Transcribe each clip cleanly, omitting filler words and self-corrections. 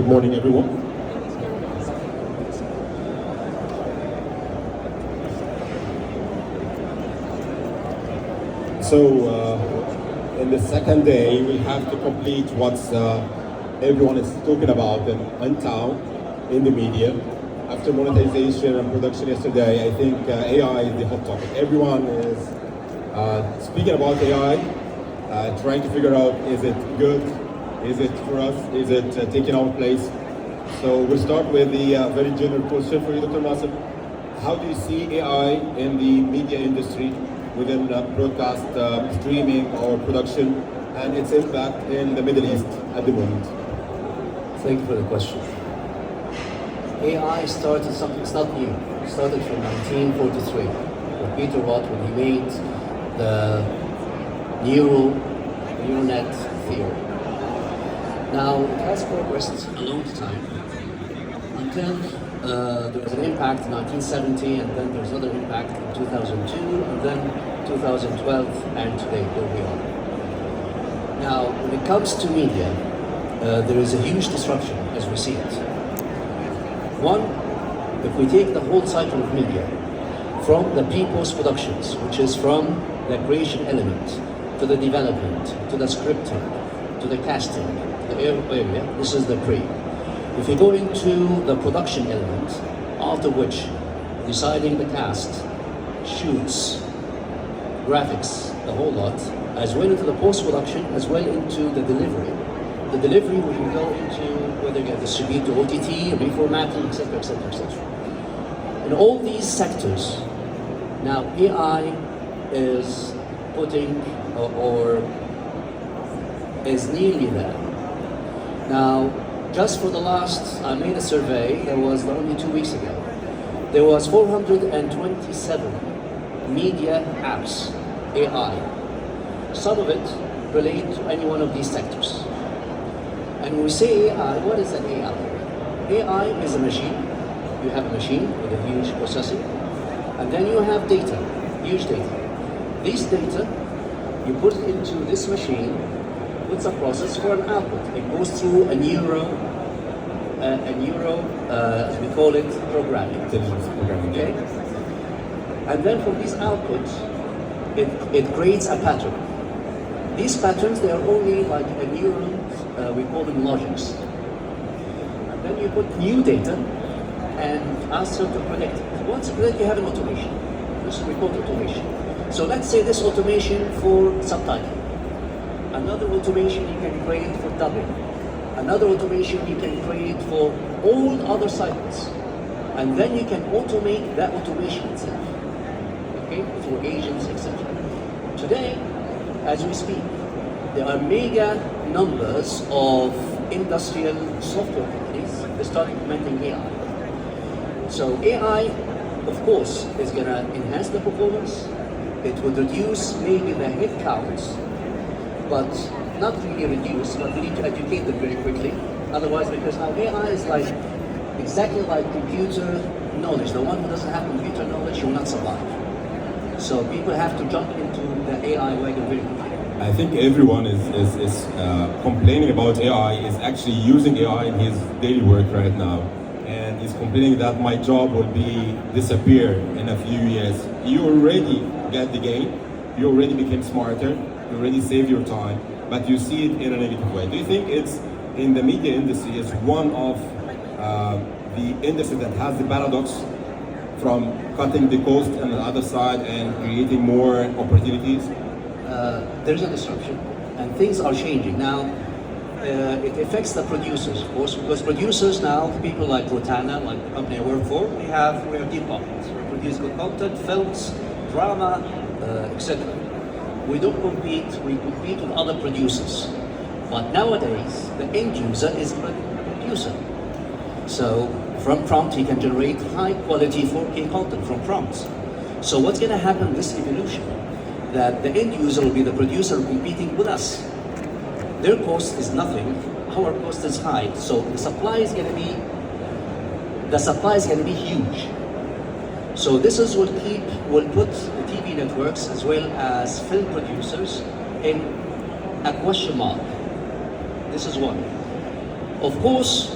Good morning, everyone. So, in the second day, we have to complete what everyone is talking about in town, in the media. After monetization and production yesterday, I think AI is the hot topic. Everyone is speaking about AI, trying to figure out, is it good? Is it for us? Is it taking our place? So we'll start with the very general question for you, Dr. Nasser. How do you see AI in the media industry within broadcast, streaming or production, and its impact in the Middle East at the moment? Thank you for the question. AI started something, it's not new. It started from 1943 with Peter Watt when he made the neural net theory. Now, it has progressed a long time until there was an impact in 1970, and then there was another impact in 2002, and then 2012, and today, where we are. Now, when it comes to media, there is a huge disruption as we see it. One, if we take the whole cycle of media, from the pre-post productions, which is from the creation element, to the development, to the scripting, to the casting, the area, this is the pre. If you go into the production element, after which deciding the cast, shoots, graphics, the whole lot, as well into the post-production, as well into the delivery. The delivery we can go into whether you get distributed to OTT, reformatting, etc., etc., etc. In all these sectors, now AI is putting or is nearly there. Now, just for the last, I made a survey, there was only 2 weeks ago. There was 427 media apps, AI. Some of it relate to any one of these sectors. And when we say AI, what is an AI? AI is a machine. You have a machine with a huge processing, and then you have data, huge data. This data, you put it into this machine, it's a process for an output. It goes through a neuro, as we call it, programming. Okay? And then from these outputs, it creates a pattern. These patterns, they are only like a neuron, we call them logics. And then you put new data and ask them to predict it. Once you predict, you have an automation. This is we call automation. So let's say this automation for subtitling. Another automation you can create for dubbing. Another automation you can create for all other cycles. And then you can automate that automation itself. Okay, for agents, etc. Today, as we speak, there are mega numbers of industrial software companies that start implementing AI. So AI, of course, is going to enhance the performance. It would reduce maybe the head counts, but not really reduce, but we need to educate them very quickly. Otherwise, because now AI is like exactly like computer knowledge. The one who doesn't have computer knowledge will not survive. So people have to jump into the AI wagon very quickly. I think everyone is complaining about AI, is actually using AI in his daily work right now, and is complaining that my job will be disappear in a few years. You already get the gain, you already became smarter, you already save your time, but you see it in a negative way. Do you think it's in the media industry is one of the industry that has the paradox from cutting the cost on the other side and creating more opportunities? There's a disruption, and things are changing. Now, it affects the producers, of course, because producers now, people like Rotana, like the company I work for, we are deep pockets. We produce good content, films, drama, etc. We don't compete, we compete with other producers. But nowadays, the end user is the producer. So, from prompt, he can generate high quality 4K content from prompts. So what's going to happen, this evolution, that the end user will be the producer competing with us. Their cost is nothing, our cost is high. So the supply is going to be huge. So this is will put the TV networks as well as film producers in a question mark. This is one. Of course,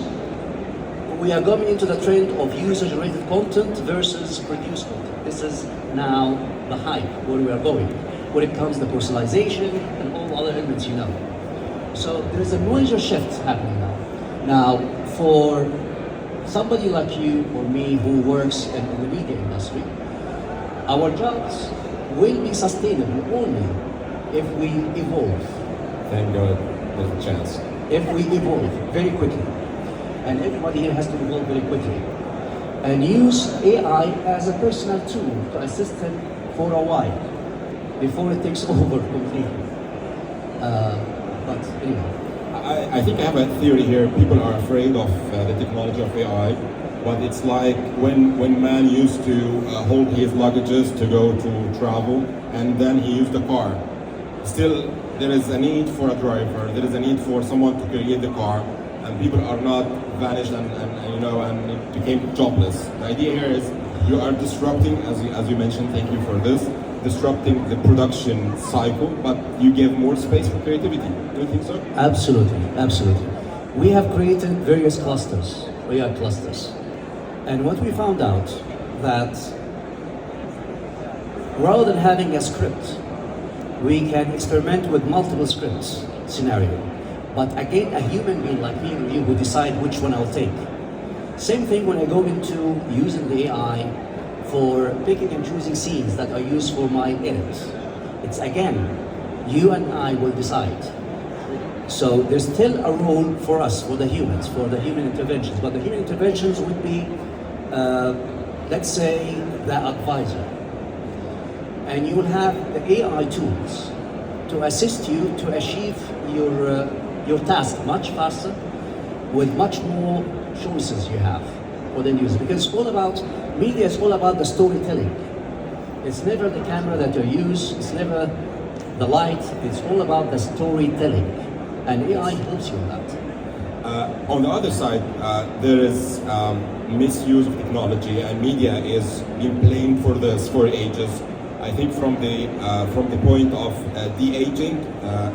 we are going into the trend of user-generated content versus produced content. This is now the hype where we are going when it comes to personalization and all other elements you know. So there is a major shift happening now. Now, for somebody like you or me who works in the media industry, our jobs will be sustainable only if we evolve. Thank God there's a chance. If we evolve very quickly, and everybody here has to evolve very quickly, and use AI as a personal tool to assist them for a while before it takes over completely. But anyway. I think I have a theory here. People are afraid of the technology of AI, but it's like when man used to hold his luggages to go to travel, and then he used a car. Still, there is a need for a driver. There is a need for someone to create the car, and people are not vanished and it became jobless. The idea here is you are disrupting, as you mentioned. Thank you for this. Disrupting the production cycle, but you give more space for creativity. Do you think so? Absolutely, absolutely. We have created various clusters, AI clusters. And what we found out that rather than having a script, we can experiment with multiple scripts scenario. But again, a human being like me and you will decide which one I'll take. Same thing when I go into using the AI for picking and choosing scenes that are used for my edit. It's again, you and I will decide. So there's still a role for us, for the humans, for the human interventions. But the human interventions would be, let's say, the advisor. And you will have the AI tools to assist you to achieve your task much faster with much more choices you have for the user. Because it's all about, media is all about the storytelling. It's never the camera that you use, it's never the light, it's all about the storytelling. And AI helps you with that. On the other side, there is misuse of technology, and media is being blamed for this for ages. I think from the point of de-aging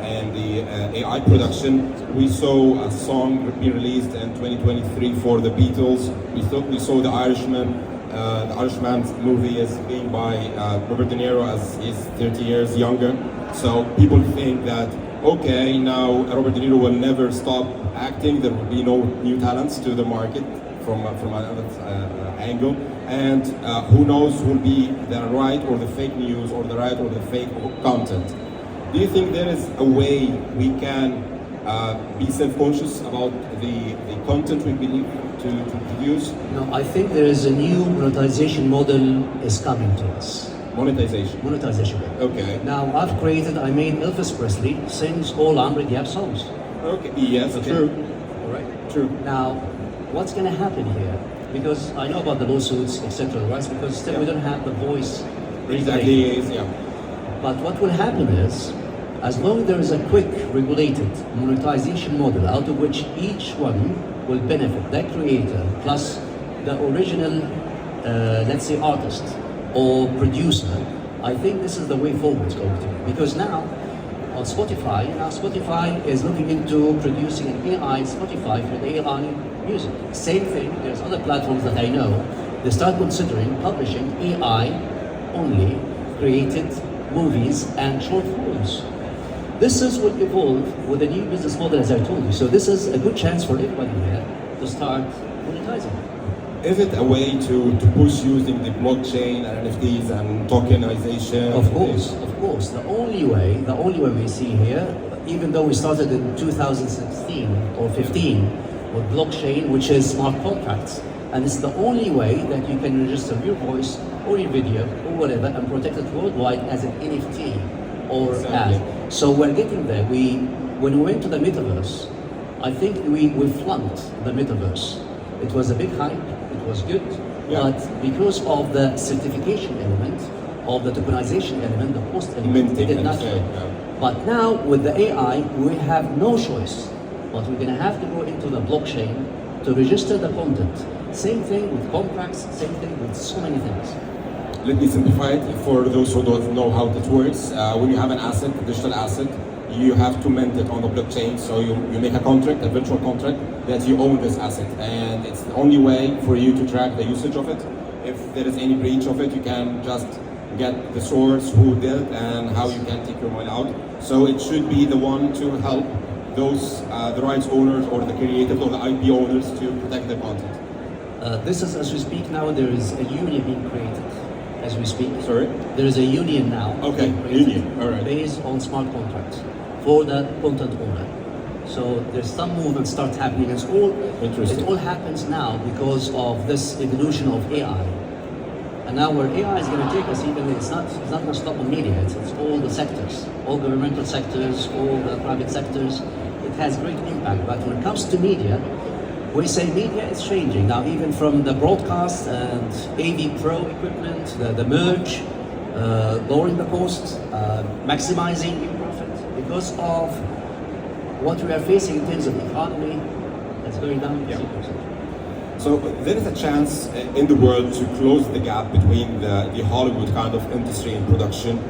and the AI production, we saw a song be released in 2023 for the Beatles. We saw The Irishman's movie is being by Robert De Niro as he's 30 years younger. So people think that, okay, now Robert De Niro will never stop acting, there will be no new talents to the market from another angle. And who knows who will be the right or the fake news or the right or the fake content. Do you think there is a way we can be self-conscious about the content we believe to produce? No, I think there is a new monetization model is coming to us. Monetization? Monetization. Okay. Now, I made Elvis Presley sings all Amr Diab songs. Okay, yes, Okay. true. All right. True. Now, what's going to happen here? Because I know about the lawsuits, etc., right? Because still we don't have the voice. Exactly, yeah. But what will happen is, as long as there is a quick, regulated monetization model out of which each one will benefit, that creator plus the original, let's say, artist or producer, I think this is the way forward it's going to be. Because now, on Spotify is looking into producing an AI Spotify for the AI music. Same thing, there's other platforms that I know, they start considering publishing AI-only created movies and short films. This will evolve with a new business model, as I told you. So this is a good chance for everybody here to start monetizing. Is it a way to push using the blockchain and NFTs and tokenization? Of course. The only way we see here, even though we started in 2016 or 15 with blockchain, which is smart contracts, and it's the only way that you can register your voice or your video or whatever and protect it worldwide as an NFT or Exactly. as. So we're getting there. When we went to the metaverse, I think we flunked the metaverse. It was a big hype, it was good, Yeah. but because of the certification element, of the tokenization element, the post element, Minting, it did and not say, work. yeah. But now with the AI, we have no choice, but we're going to have to go into the blockchain to register the content. Same thing with contracts, same thing with so many things. Let me simplify it for those who don't know how it works. When you have an asset, a digital asset, you have to mint it on the blockchain. So you make a contract, a virtual contract, that you own this asset. And it's the only way for you to track the usage of it. If there is any breach of it, you can just get the source, who did it, and how you can take your money out. So it should be the one to help those, the rights owners or the creators or the IP owners to protect their content. This is, as we speak now, there is a union being created. As we speak. Sorry? There is a union now. Okay, union, all right. Based on smart contracts for the content owner. So there's some movement starts happening. It all happens now because of this evolution of AI. And now where AI is going to take us, even it's not going to stop on media. It's all the sectors, all governmental sectors, all the private sectors. It has great impact. But when it comes to media, we say media is changing now, even from the broadcast and AV Pro equipment, the merge, lowering the cost, maximizing your profit because of what we are facing in terms of economy that's going down. Yeah. So there is a chance in the world to close the gap between the Hollywood kind of industry and production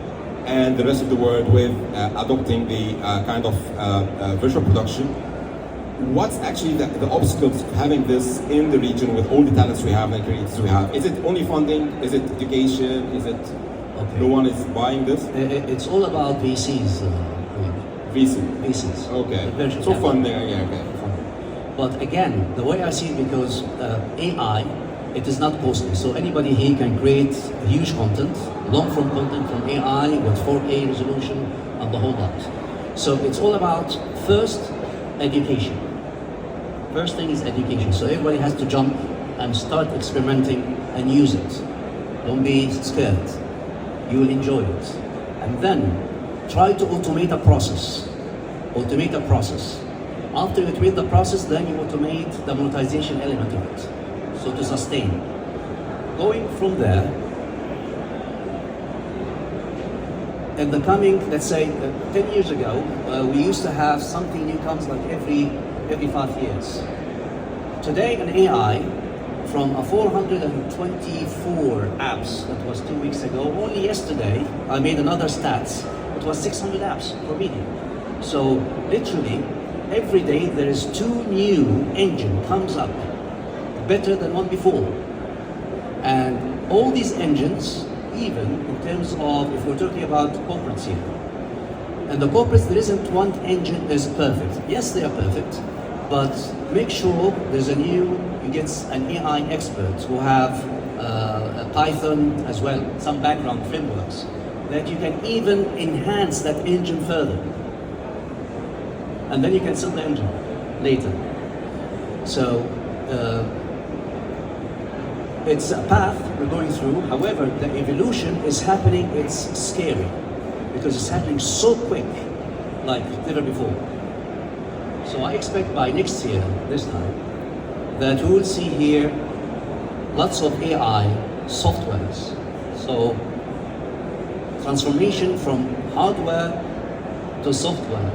and the rest of the world with adopting the kind of virtual production. What's actually the obstacles of having this in the region with all the talents we have and creators we have? Is it only funding? Is it education? Is it no one is buying this? It's all about VCs. VCs. Okay. So funding, yeah, okay. But again, the way I see it, because AI, it is not costly. So anybody here can create huge content, long-form content from AI with 4K resolution and the whole lot. So it's all about, first, education. First thing is education. So everybody has to jump and start experimenting and use it. Don't be scared. You will enjoy it. And then try to automate a process. Automate a process. After you automate the process, then you automate the monetization element of it. So to sustain. Going from there, in the coming, let's say, 10 years ago, we used to have something new comes like every 5 years. Today, an AI from a 424 apps that was 2 weeks ago, only yesterday, I made another stats. It was 600 apps for media. So literally, every day there is 2 new engine comes up, better than one before. And all these engines, even in terms of, if we're talking about corporates here, and the corporates, there isn't one engine that's perfect. Yes, they are perfect, but make sure there's you get an AI expert who have a Python as well, some background frameworks, that you can even enhance that engine further. And then you can sell the engine later. So it's a path we're going through. However, the evolution is happening, it's scary, because it's happening so quick, like never before. So I expect by next year, this time, that we will see here lots of AI softwares. So transformation from hardware to software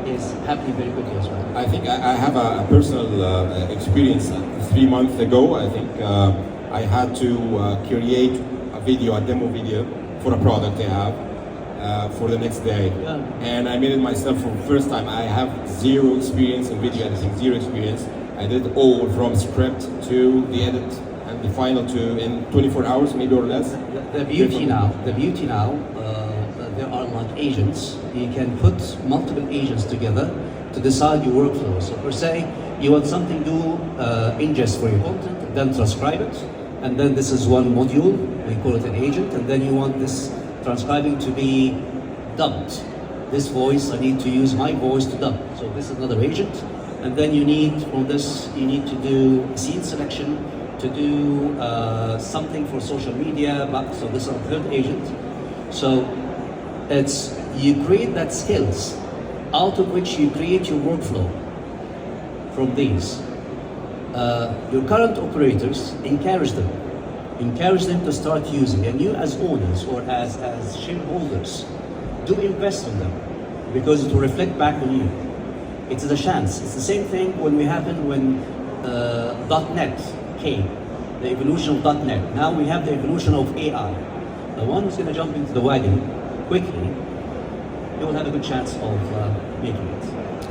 is happening very quickly as well. I think I have a personal experience. 3 months ago, I think I had to create a demo video for a product I have for the next day. Yeah. And I made it myself for the first time. I have zero experience in video editing, zero experience. I did it all from script to the edit and the final in 24 hours, maybe or less. The beauty now, there are like agents. You can put multiple agents together to decide your workflow. So per se, you want something to ingest for your content, then transcribe it, and then this is one module, we call it an agent, and then you want this transcribing to be dubbed. This voice, I need to use my voice to dub. So this is another agent. And then you need, from this, you need to do scene selection, to do something for social media, so this is a third agent. So it's, you create that skills, out of which you create your workflow from these. Your current operators, encourage them to start using, and you as owners or as shareholders, do invest in them, because it will reflect back on you. It is a chance. It's the same thing when .NET came, the evolution of .NET. Now we have the evolution of AI. The one who's going to jump into the wagon quickly you will have a good chance of making it.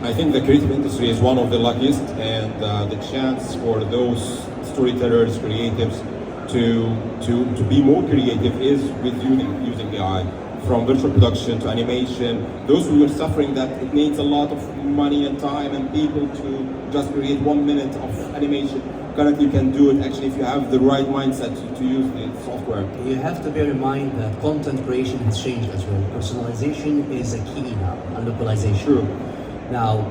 I think the creative industry is one of the luckiest, and the chance for those storytellers, creatives, to be more creative is with using AI. From virtual production to animation, those who are suffering that it needs a lot of money and time and people to just create 1 minute of animation. Currently, you can do it actually if you have the right mindset to use the software. You have to bear in mind that content creation has changed as well. Personalization is a key now, and localization. True. Now,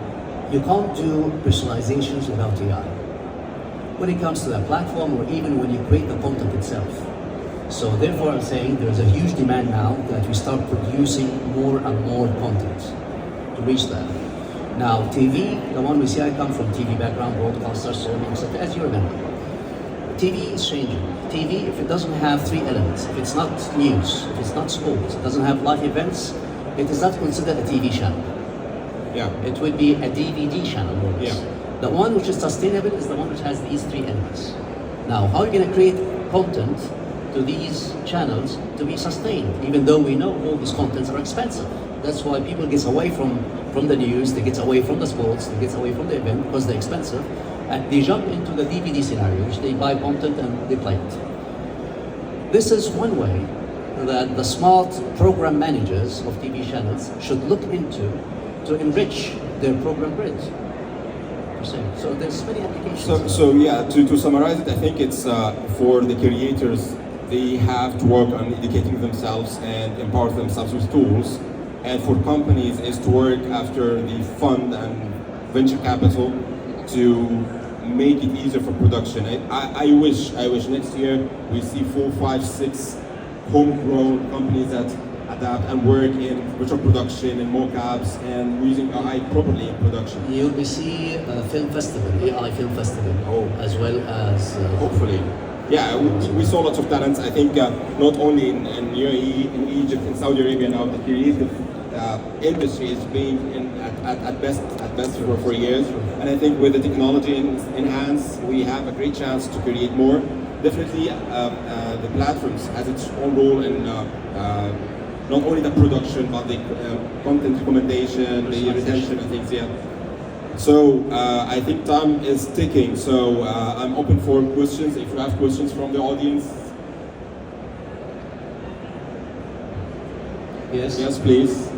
you can't do personalizations without AI. When it comes to the platform, or even when you create the content itself. So therefore, I'm saying there's a huge demand now that we start producing more and more content to reach that. Now, TV, the one we see, I come from TV background, broadcaster, streaming, etc. As you remember, TV is changing. TV, if it doesn't have three elements, if it's not news, if it's not sports, it doesn't have live events, it is not considered a TV channel. Yeah. It would be a DVD channel, more or less. Yeah. The one which is sustainable is the one which has these three elements. Now, how are you going to create content to these channels to be sustained, even though we know all these contents are expensive? That's why people get away from the news, they get away from the sports, they get away from the event because they're expensive, and they jump into the DVD scenario, which they buy content and they play it. This is one way that the smart program managers of TV channels should look into to enrich their program grid. So there's many applications. So yeah, to summarize it, I think it's for the creators, they have to work on educating themselves and empower themselves with tools. And for companies is to work after the fund and venture capital to make it easier for production. I wish next year we see 4, 5, 6 homegrown companies that adapt and work in virtual production and mockups and using AI properly in production. You'll be see a film festival, AI film festival, as well as hopefully. Yeah, we saw lots of talents. I think not only in UAE, in Egypt, in Saudi Arabia now, the creative industry is being at best for years. And I think with the technology in hands, we have a great chance to create more. Definitely, the platforms has its own role in not only the production, but the content recommendation, the retention and things. Yeah. So I think time is ticking. So I'm open for questions. If you have questions from the audience. Yes. Yes, please.